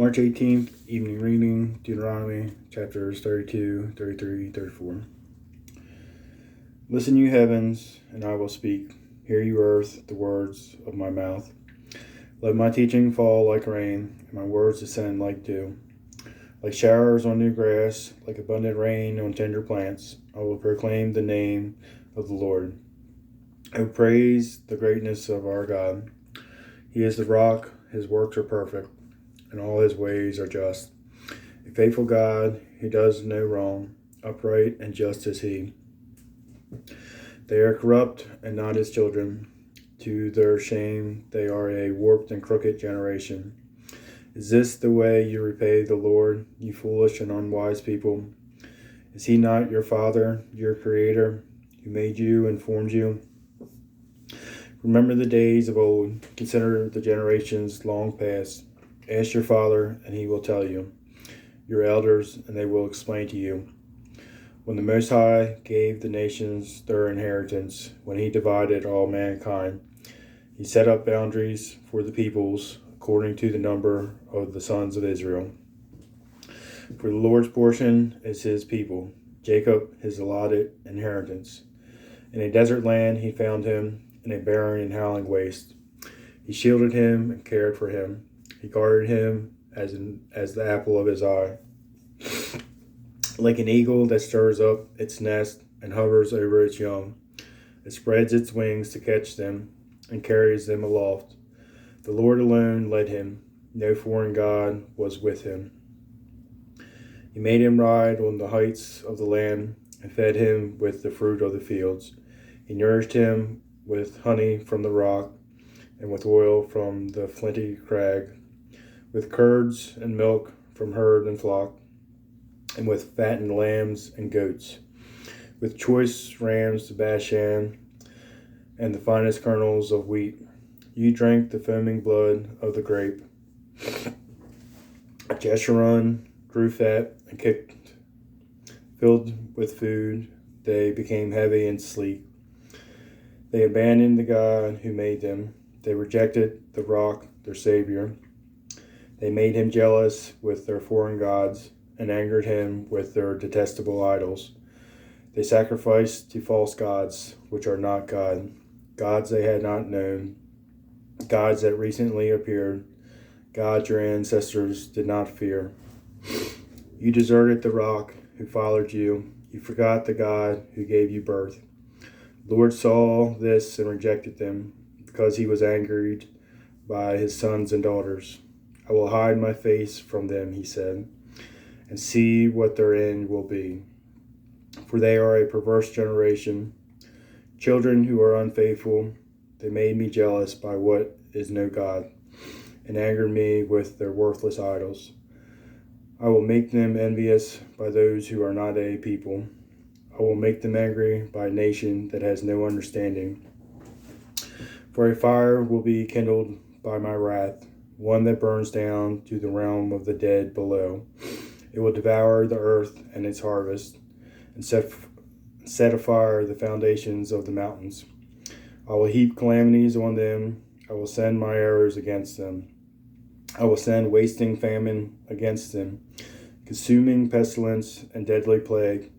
March 18th, evening reading, Dueteronomy, chapters 32, 33, 34. Listen, you heavens, and I will speak. Hear, you earth, the words of my mouth. Let my teaching fall like rain, and my words descend like dew. Like showers on new grass, like abundant rain on tender plants, I will proclaim the name of the Lord. I will praise the greatness of our God. He is the rock, his works are perfect, and all his ways are just. A faithful God who does no wrong, upright and just is he. They are corrupt and not his children. To their shame, they are a warped and crooked generation. Is this the way you repay the Lord, you foolish and unwise people? Is he not your Father, your Creator, who made you and formed you? Remember the days of old. Consider the generations long past. Ask your father, and he will tell you. Your elders, and they will explain to you. When the Most High gave the nations their inheritance, when he divided all mankind, he set up boundaries for the peoples according to the number of the sons of Israel. For the Lord's portion is his people, Jacob his allotted inheritance. In a desert land he found him, in a barren and howling waste. He shielded him and cared for him. He guarded him as the apple of his eye. Like an eagle that stirs up its nest and hovers over its young, it spreads its wings to catch them and carries them aloft. The Lord alone led him. No foreign god was with him. He made him ride on the heights of the land and fed him with the fruit of the fields. He nourished him with honey from the rock and with oil from the flinty crag, with curds and milk from herd and flock, and with fattened lambs and goats, with choice rams to Bashan, and the finest kernels of wheat. You drank the foaming blood of the grape. Jeshurun grew fat and kicked. Filled with food, they became heavy and sleek. They abandoned the God who made them. They rejected the rock, their Savior. They made him jealous with their foreign gods and angered him with their detestable idols. They sacrificed to false gods, which are not God, gods they had not known, gods that recently appeared, gods your ancestors did not fear. You deserted the rock who fathered you. You forgot the God who gave you birth. The Lord saw this and rejected them, because he was angered by his sons and daughters. I will hide my face from them, he said, and see what their end will be. For they are a perverse generation, children who are unfaithful. They made me jealous by what is no God, and angered me with their worthless idols. I will make them envious by those who are not a people. I will make them angry by a nation that has no understanding. For a fire will be kindled by my wrath, one that burns down to the realm of the dead below. It will devour the earth and its harvest, and set afire the foundations of the mountains. I will heap calamities on them. I will send my arrows against them. I will send wasting famine against them, consuming pestilence and deadly plague.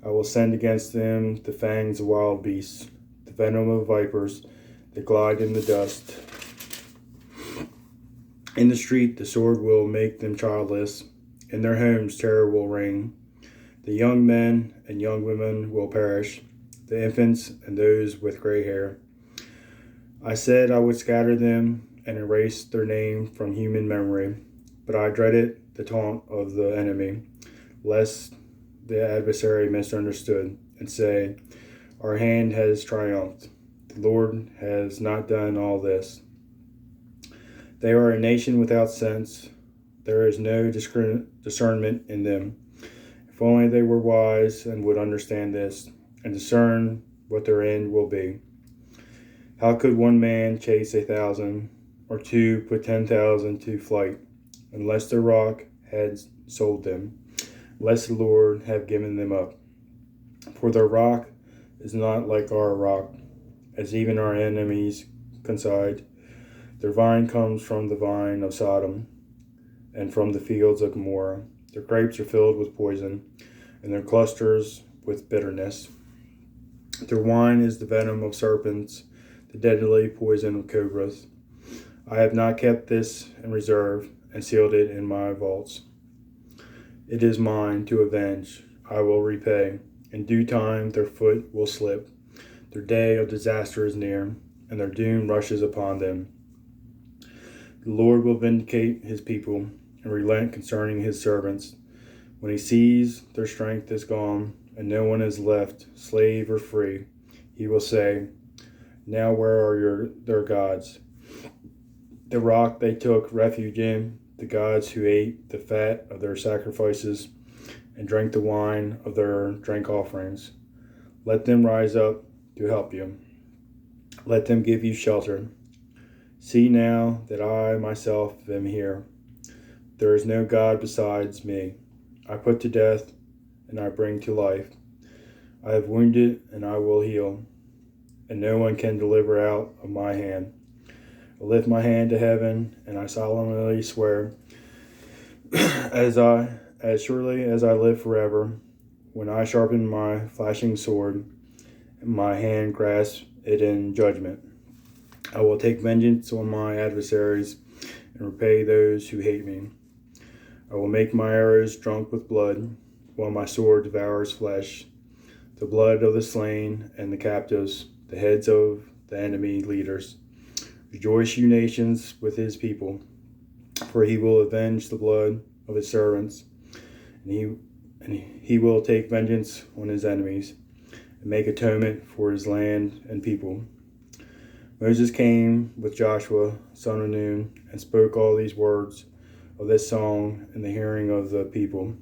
I will send against them the fangs of wild beasts, the venom of vipers that glide in the dust. In the street the sword will make them childless. In their homes terror will reign. The young men and young women will perish, the infants and those with gray hair. I said I would scatter them and erase their name from human memory, but I dreaded the taunt of the enemy, lest the adversary misunderstood and say, our hand has triumphed. The Lord has not done all this. They are a nation without sense. There is no discernment in them. If only they were wise and would understand this and discern what their end will be. How could one man chase 1,000 or two put 10,000 to flight unless the rock had sold them, lest the Lord have given them up? For their rock is not like our rock, as even our enemies concede. Their vine comes from the vine of Sodom. and from the fields of Gomorrah. Their grapes are filled with poison, and their clusters with bitterness. Their wine is the venom of serpents, the deadly poison of cobras. I have not kept this in reserve and sealed it in my vaults. It is mine to avenge. I will repay. In due time their foot will slip. Their day of disaster is near, and their doom rushes upon them. The Lord will vindicate his people and relent concerning his servants. When he sees their strength is gone, and no one is left, slave or free, he will say, now where are their gods? The rock they took refuge in, the gods who ate the fat of their sacrifices and drank the wine of their drink offerings. Let them rise up to help you. Let them give you shelter. See now that I myself am here. There is no God besides me. I put to death and I bring to life. I have wounded and I will heal, and no one can deliver out of my hand. I lift my hand to heaven and I solemnly swear, as surely as I live forever, when I sharpen my flashing sword and my hand grasps it in judgment, I will take vengeance on my adversaries and repay those who hate me. I will make my arrows drunk with blood, while my sword devours flesh, the blood of the slain and the captives, the heads of the enemy leaders. Rejoice, you nations, with his people, for he will avenge the blood of his servants, and he will take vengeance on his enemies, and make atonement for his land and people. Moses came with Joshua, son of Nun, and spoke all these words of this song in the hearing of the people.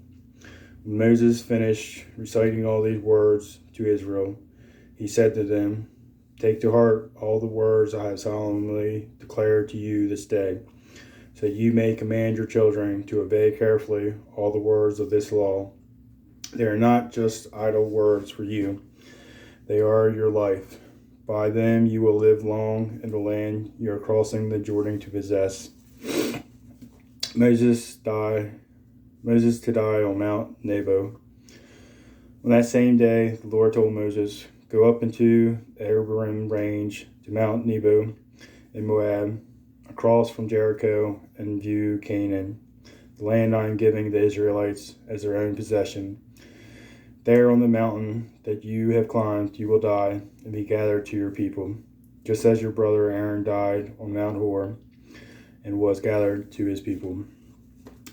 When Moses finished reciting all these words to Israel, he said to them, take to heart all the words I have solemnly declared to you this day, so that you may command your children to obey carefully all the words of this law. They are not just idle words for you. They are your life. By them you will live long in the land you are crossing the Jordan to possess. Moses to die on Mount Nebo. On that same day, the Lord told Moses, go up into the Abiram range to Mount Nebo in Moab, across from Jericho, and view Canaan, the land I am giving the Israelites as their own possession. There on the mountain that you have climbed, you will die and be gathered to your people, just as your brother Aaron died on Mount Hor and was gathered to his people.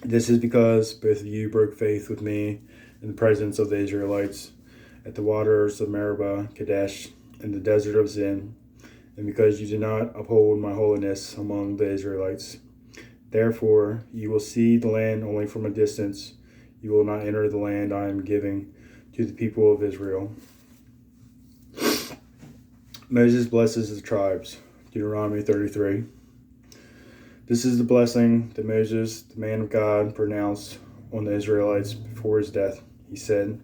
This is because both of you broke faith with me in the presence of the Israelites at the waters of Meribah, Kadesh, in the desert of Zin, and because you did not uphold my holiness among the Israelites. Therefore, you will see the land only from a distance. You will not enter the land I am giving to the people of Israel. Moses blesses the tribes. Deuteronomy 33. This is the blessing that Moses, the man of God, pronounced on the Israelites before his death. He said,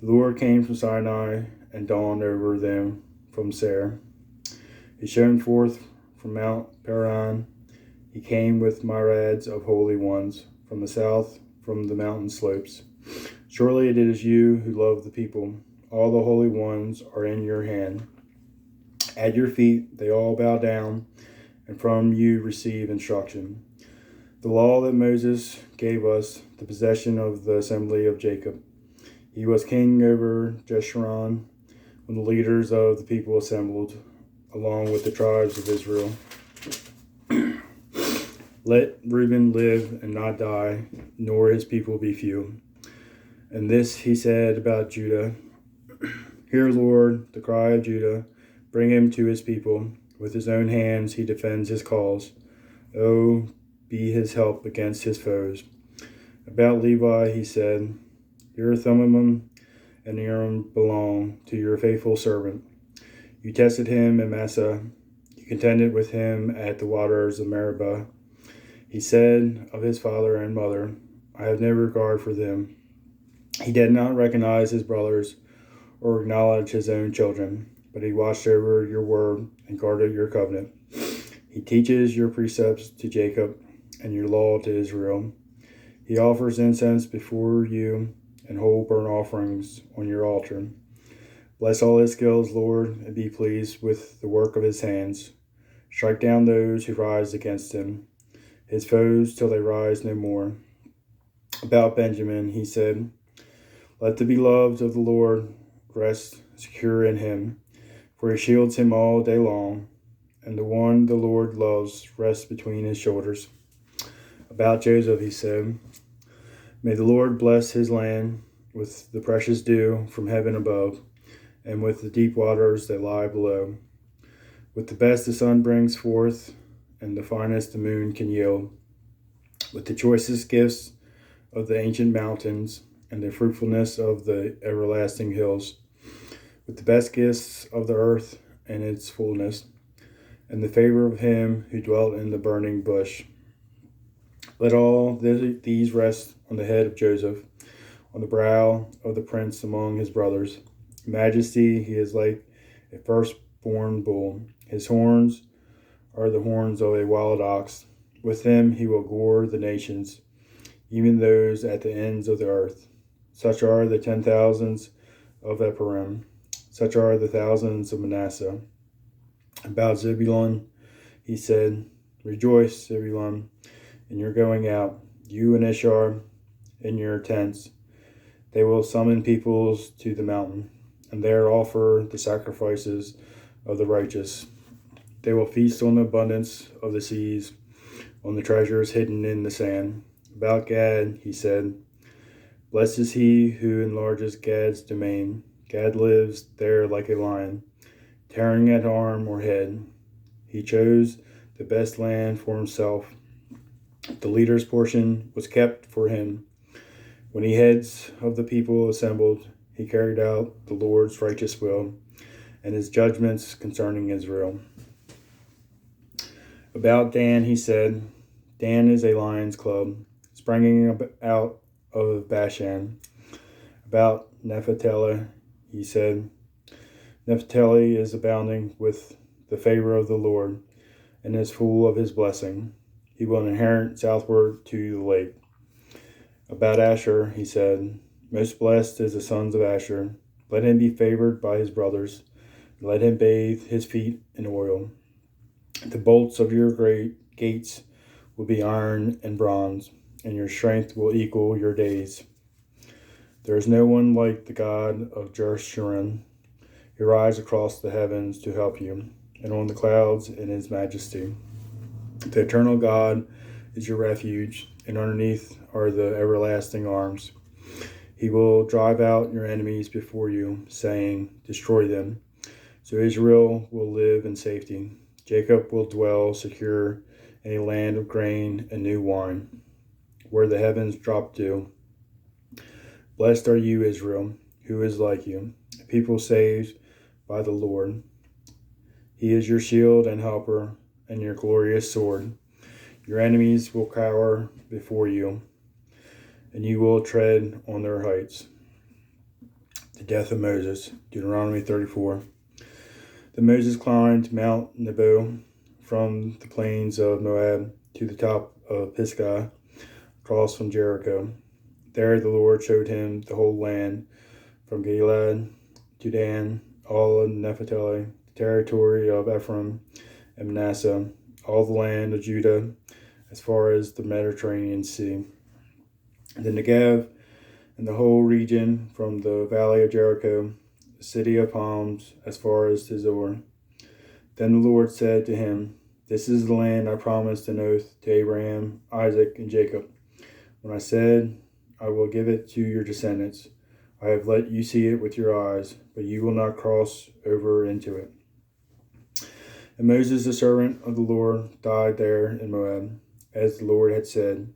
the Lord came from Sinai and dawned over them from Seir. He shone forth from Mount Paran. He came with myriads of holy ones from the south, from the mountain slopes. Surely it is you who love the people. All the holy ones are in your hand. At your feet they all bow down, and from you receive instruction. The law that Moses gave us, the possession of the assembly of Jacob. He was king over Jeshurun when the leaders of the people assembled, along with the tribes of Israel. Let Reuben live and not die, nor his people be few. And this he said about Judah. Hear, Lord, the cry of Judah. Bring him to his people. With his own hands he defends his cause. Oh, be his help against his foes. About Levi he said, your Thummim and Urim belong to your faithful servant. You tested him in Massa. You contended with him at the waters of Meribah. He said of his father and mother, I have no regard for them. He did not recognize his brothers or acknowledge his own children, but he watched over your word and guarded your covenant. He teaches your precepts to Jacob and your law to Israel. He offers incense before you and whole burnt offerings on your altar. Bless all his skills, Lord, and be pleased with the work of his hands. Strike down those who rise against him, his foes till they rise no more. About Benjamin, he said, let the beloved of the Lord rest secure in him, for he shields him all day long, and the one the Lord loves rests between his shoulders. About Joseph, he said, may the Lord bless his land with the precious dew from heaven above, and with the deep waters that lie below. With the best the sun brings forth, and the finest the moon can yield. With the choicest gifts of the ancient mountains, and the fruitfulness of the everlasting hills. With the best gifts of the earth and its fullness, and the favor of him who dwelt in the burning bush. Let all these rest on the head of Joseph, on the brow of the prince among his brothers. In majesty, he is like a firstborn bull. His horns are the horns of a wild ox. With them he will gore the nations, even those at the ends of the earth. Such are the 10,000s of Ephraim. Such are the thousands of Manasseh. About Zebulun, he said, rejoice, Zebulun, in your going out, you and Ishar in your tents. They will summon peoples to the mountain, and there offer the sacrifices of the righteous. They will feast on the abundance of the seas, on the treasures hidden in the sand. About Gad, he said, blessed is he who enlarges Gad's domain. Gad lives there like a lion, tearing at arm or head. He chose the best land for himself. The leader's portion was kept for him. When the heads of the people assembled, he carried out the Lord's righteous will and his judgments concerning Israel. About Dan, he said, Dan is a lion's club, springing out of Bashan. About Naphtali, he said, Naphtali is abounding with the favor of the Lord, and is full of his blessing. He will inherit southward to the lake. About Asher, he said, most blessed is the sons of Asher. Let him be favored by his brothers. Let him bathe his feet in oil. The bolts of your great gates will be iron and bronze, and your strength will equal your days. There is no one like the God of Jeshurun. He rides across the heavens to help you, and on the clouds in his majesty. The eternal God is your refuge, and underneath are the everlasting arms. He will drive out your enemies before you, saying, destroy them. So Israel will live in safety. Jacob will dwell secure in a land of grain and new wine, where the heavens drop dew. Blessed are you, Israel, who is like you, a people saved by the Lord. He is your shield and helper, and your glorious sword. Your enemies will cower before you, and you will tread on their heights. The death of Moses, Dueteronomy 34. Then Moses climbed Mount Nebo from the plains of Moab to the top of Pisgah, across from Jericho. There the Lord showed him the whole land, from Gilead to Dan, all of Naphtali, the territory of Ephraim and Manasseh, all the land of Judah, as far as the Mediterranean Sea. The Negev and the whole region from the valley of Jericho, the city of palms, as far as to Zor. Then the Lord said to him, this is the land I promised an oath to Abraham, Isaac, and Jacob, when I said, I will give it to your descendants. I have let you see it with your eyes, but you will not cross over into it. And Moses, the servant of the Lord, died there in Moab, as the Lord had said.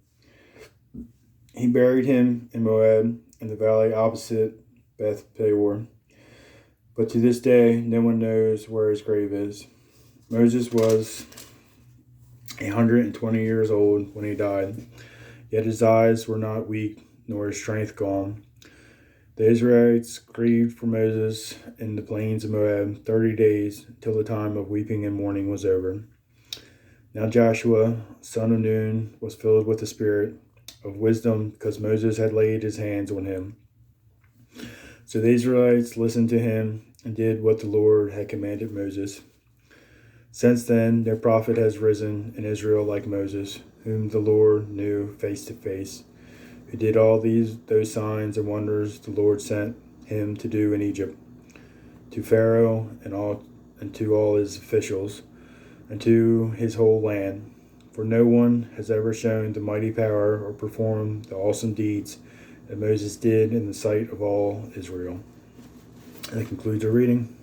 He buried him in Moab, in the valley opposite Beth Peor. But to this day, no one knows where his grave is. Moses was 120 years old when he died, yet his eyes were not weak, nor his strength gone. The Israelites grieved for Moses in the plains of Moab 30 days, till the time of weeping and mourning was over. Now Joshua, son of Nun, was filled with the spirit of wisdom because Moses had laid his hands on him. So the Israelites listened to him and did what the Lord had commanded Moses. Since then, their prophet has risen in Israel like Moses, whom the Lord knew face to face, who did all those signs and wonders the Lord sent him to do in Egypt, to Pharaoh and to all his officials, and to his whole land. For no one has ever shown the mighty power or performed the awesome deeds that Moses did in the sight of all Israel. And that concludes our reading.